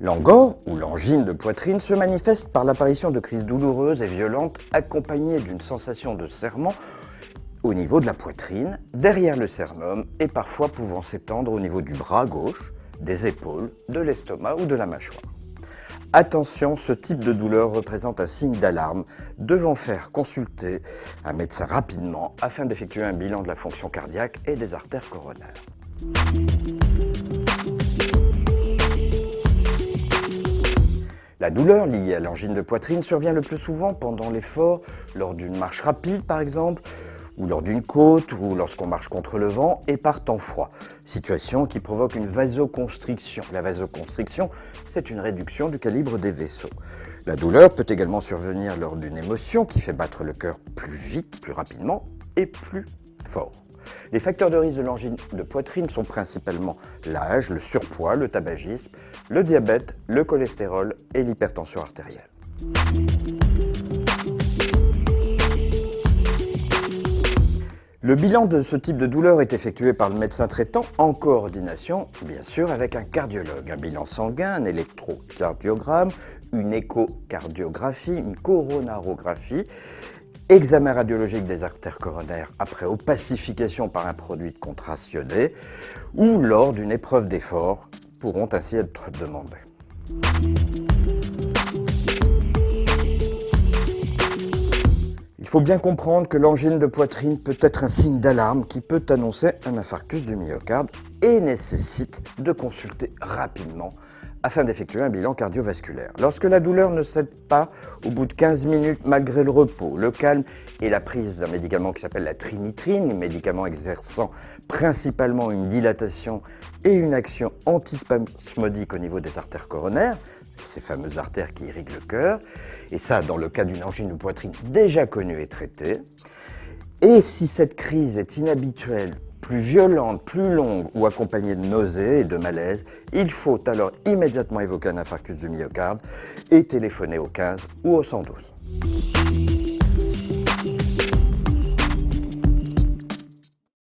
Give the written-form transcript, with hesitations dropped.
L'angor, ou l'angine de poitrine, se manifeste par l'apparition de crises douloureuses et violentes accompagnées d'une sensation de serrement au niveau de la poitrine, derrière le sternum et parfois pouvant s'étendre au niveau du bras gauche, des épaules, de l'estomac ou de la mâchoire. Attention, ce type de douleur représente un signe d'alarme devant faire consulter un médecin rapidement afin d'effectuer un bilan de la fonction cardiaque et des artères coronaires. La douleur liée à l'angine de poitrine survient le plus souvent pendant l'effort, lors d'une marche rapide par exemple, ou lors d'une côte, ou lorsqu'on marche contre le vent et par temps froid. Situation qui provoque une vasoconstriction. La vasoconstriction, c'est une réduction du calibre des vaisseaux. La douleur peut également survenir lors d'une émotion qui fait battre le cœur plus vite, plus rapidement et plus fort. Les facteurs de risque de l'angine de poitrine sont principalement l'âge, le surpoids, le tabagisme, le diabète, le cholestérol et l'hypertension artérielle. Le bilan de ce type de douleur est effectué par le médecin traitant en coordination, bien sûr, avec un cardiologue. Un bilan sanguin, un électrocardiogramme, une échocardiographie, une coronarographie, examen radiologique des artères coronaires après opacification par un produit contrastionné ou lors d'une épreuve d'effort pourront ainsi être demandés. Il faut bien comprendre que l'angine de poitrine peut être un signe d'alarme qui peut annoncer un infarctus du myocarde et nécessite de consulter rapidement afin d'effectuer un bilan cardiovasculaire. Lorsque la douleur ne cède pas au bout de 15 minutes malgré le repos, le calme et la prise d'un médicament qui s'appelle la trinitrine, un médicament exerçant principalement une dilatation et une action antispasmodique au niveau des artères coronaires, ces fameuses artères qui irriguent le cœur, et ça dans le cas d'une angine de poitrine déjà connue et traitée. Et si cette crise est inhabituelle, plus violente, plus longue ou accompagnée de nausées et de malaise, il faut alors immédiatement évoquer un infarctus du myocarde et téléphoner au 15 ou au 112.